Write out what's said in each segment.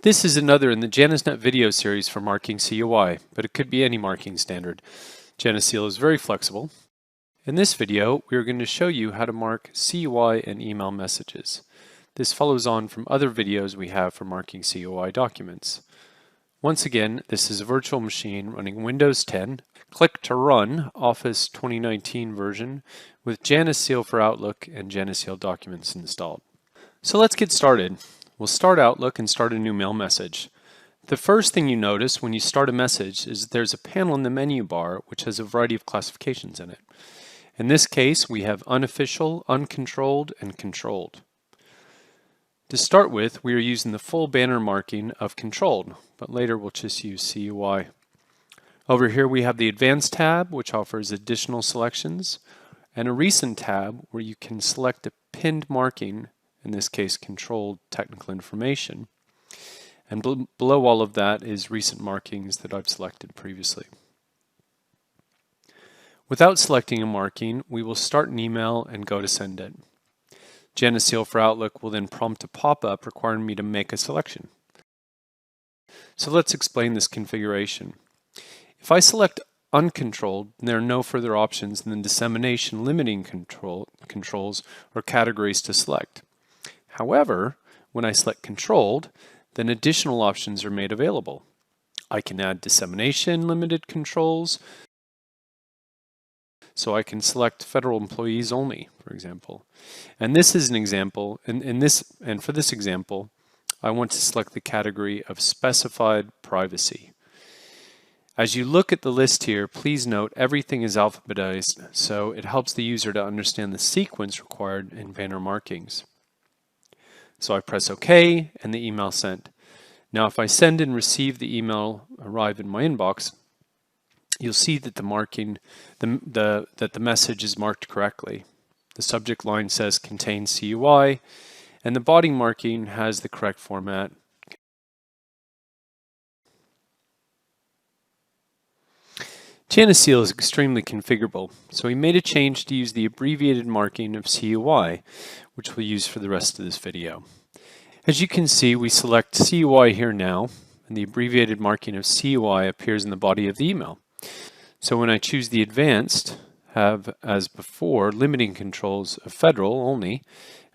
This is another in the JanusNet video series for marking CUI, but it could be any marking standard. JanusSeal is very flexible. In this video, we are going to show you how to mark CUI and email messages. This follows on from other videos we have for marking CUI documents. Once again, this is a virtual machine running Windows 10. Click to run Office 2019 version with JanusSeal for Outlook and JanusSeal documents installed. So let's get started. We'll start Outlook and start a new mail message. The first thing you notice when you start a message is there's a panel in the menu bar which has a variety of classifications in it. In this case, we have unofficial, uncontrolled, and controlled. To start with, we are using the full banner marking of controlled, but later we'll just use CUI. Over here we have the Advanced tab, which offers additional selections, and a Recent tab where you can select a pinned marking, in this case controlled technical information. And below all of that is recent markings that I've selected previously. Without selecting a marking, we will start an email and go to send it. JanusSeal for Outlook will then prompt a pop-up requiring me to make a selection. So let's explain this configuration. If I select uncontrolled, there are no further options than dissemination limiting controls or categories to select. However, when I select controlled, then additional options are made available. I can add dissemination limited controls, so I can select federal employees only, for example. And this is an example, and for this example, I want to select the category of specified privacy. As you look at the list here, please note everything is alphabetized, so it helps the user to understand the sequence required in banner markings. So I press OK and the email sent. Now if I send and receive the email arrive in my inbox, you'll see that that the message is marked correctly. The subject line says contains CUI, and the body marking has the correct format. JanusSeal is extremely configurable, so we made a change to use the abbreviated marking of CUI, which we'll use for the rest of this video. As you can see, we select CUI here now, and the abbreviated marking of CUI appears in the body of the email. So when I choose the Advanced, have, as before, limiting controls of federal only,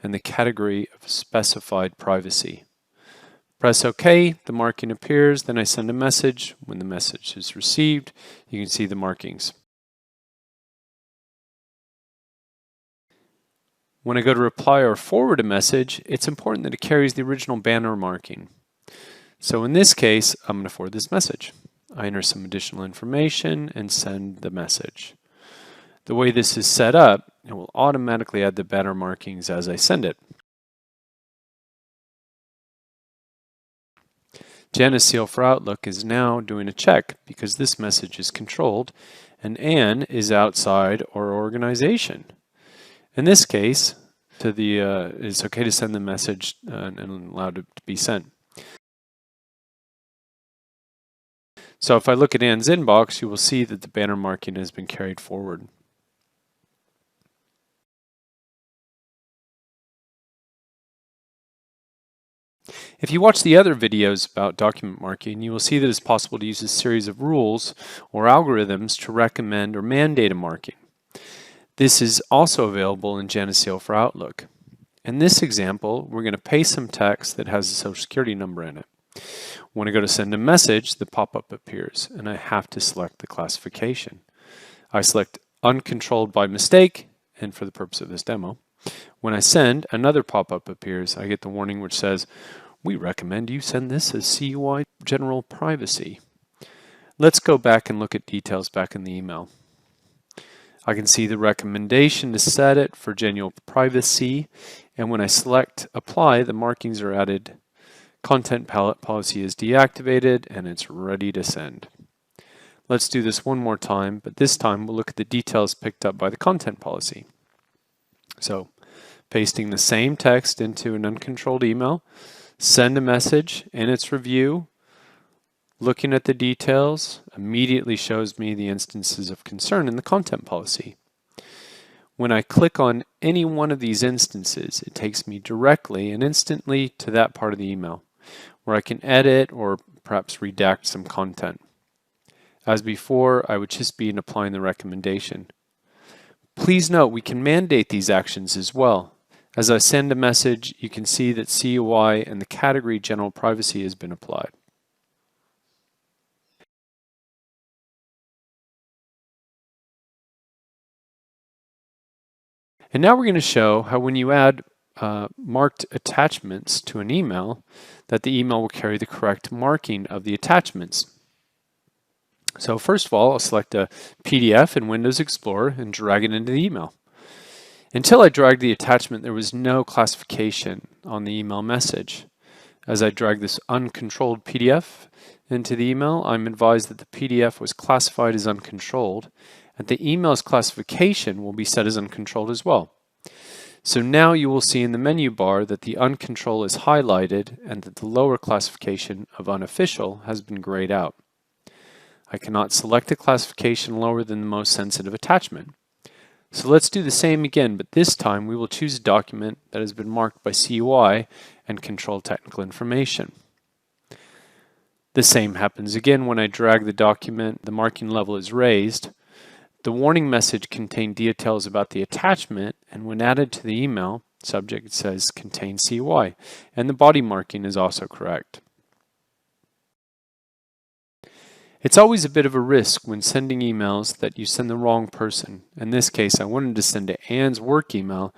and the category of specified privacy. Press OK, the marking appears, then I send a message. When the message is received, you can see the markings. When I go to reply or forward a message, it's important that it carries the original banner marking. So in this case, I'm going to forward this message. I enter some additional information and send the message. The way this is set up, it will automatically add the banner markings as I send it. JanusSeal for Outlook is now doing a check because this message is controlled and Anne is outside our organization. In this case, it's okay to send the message and allowed it to be sent. So if I look at Anne's inbox, you will see that the banner marking has been carried forward. If you watch the other videos about document marking, you will see that it's possible to use a series of rules or algorithms to recommend or mandate a marking. This is also available in JanusSeal for Outlook. In this example, we're going to paste some text that has a social security number in it. When I go to send a message, the pop-up appears, and I have to select the classification. I select uncontrolled by mistake, and for the purpose of this demo. When I send, another pop-up appears. I get the warning which says, "We recommend you send this as CUI general privacy." Let's go back and look at details back in the email. I can see the recommendation to set it for general privacy, and when I select apply, the markings are added. Content palette policy is deactivated and it's ready to send. Let's do this one more time, but this time we'll look at the details picked up by the content policy. So, pasting the same text into an uncontrolled email, send a message in its review, looking at the details immediately shows me the instances of concern in the content policy. When I click on any one of these instances, it takes me directly and instantly to that part of the email where I can edit or perhaps redact some content. As before, I would just be applying the recommendation. Please note we can mandate these actions as well. As I send a message, you can see that CUI and the category general privacy has been applied. And now we're going to show how when you add marked attachments to an email, that the email will carry the correct marking of the attachments. So first of all, I'll select a PDF in Windows Explorer and drag it into the email. Until I dragged the attachment, there was no classification on the email message. As I drag this uncontrolled PDF into the email, I'm advised that the PDF was classified as uncontrolled, and the email's classification will be set as uncontrolled as well. So now you will see in the menu bar that the uncontrolled is highlighted and that the lower classification of unofficial has been grayed out. I cannot select a classification lower than the most sensitive attachment. So let's do the same again, but this time we will choose a document that has been marked by CUI and control technical information. The same happens again when I drag the document, the marking level is raised. The warning message contained details about the attachment, and when added to the email, subject says contain CUI, and the body marking is also correct. It's always a bit of a risk when sending emails that you send the wrong person. In this case, I wanted to send to Anne's work email,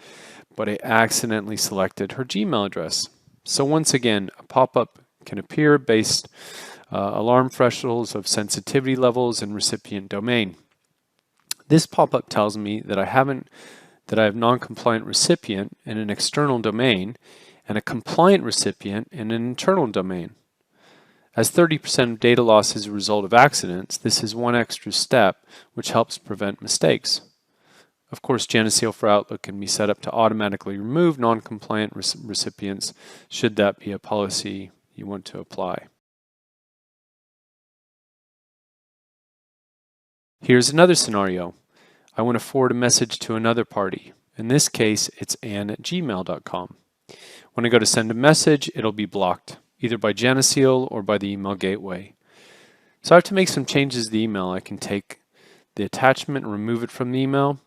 but I accidentally selected her Gmail address. So once again, a pop-up can appear based alarm thresholds of sensitivity levels and recipient domain. This pop-up tells me that I have non-compliant recipient in an external domain and a compliant recipient in an internal domain. As 30% of data loss is a result of accidents, this is one extra step which helps prevent mistakes. Of course, Geneseal for Outlook can be set up to automatically remove non-compliant recipients should that be a policy you want to apply. Here's another scenario. I want to forward a message to another party. In this case, it's ann@gmail.com. When I go to send a message, it'll be blocked, either by Geneseal or by the email gateway. So I have to make some changes to the email. I can take the attachment and remove it from the email.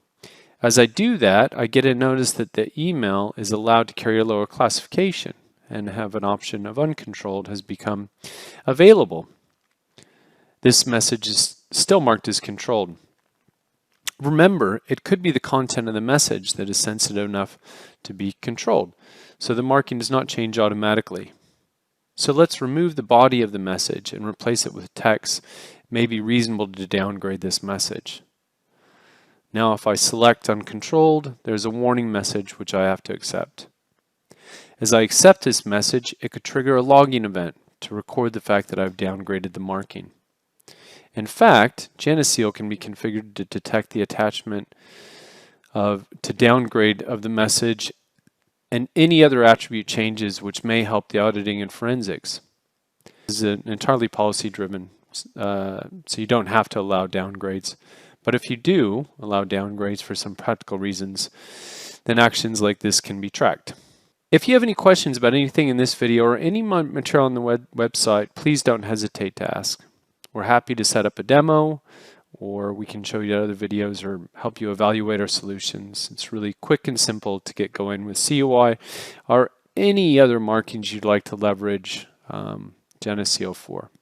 As I do that, I get a notice that the email is allowed to carry a lower classification and have an option of uncontrolled has become available. This message is still marked as controlled. Remember, it could be the content of the message that is sensitive enough to be controlled, so the marking does not change automatically. So let's remove the body of the message and replace it with text. It may be reasonable to downgrade this message. Now if I select uncontrolled, there's a warning message which I have to accept. As I accept this message, it could trigger a logging event to record the fact that I've downgraded the marking. In fact, Geneseal can be configured to detect the attachment to downgrade of the message and any other attribute changes which may help the auditing and forensics. This is entirely policy driven, so you don't have to allow downgrades. But if you do allow downgrades for some practical reasons, then actions like this can be tracked. If you have any questions about anything in this video or any material on the website, please don't hesitate to ask. We're happy to set up a demo, or we can show you other videos or help you evaluate our solutions. It's really quick and simple to get going with CUI or any other markings you'd like to leverage Geneseal for.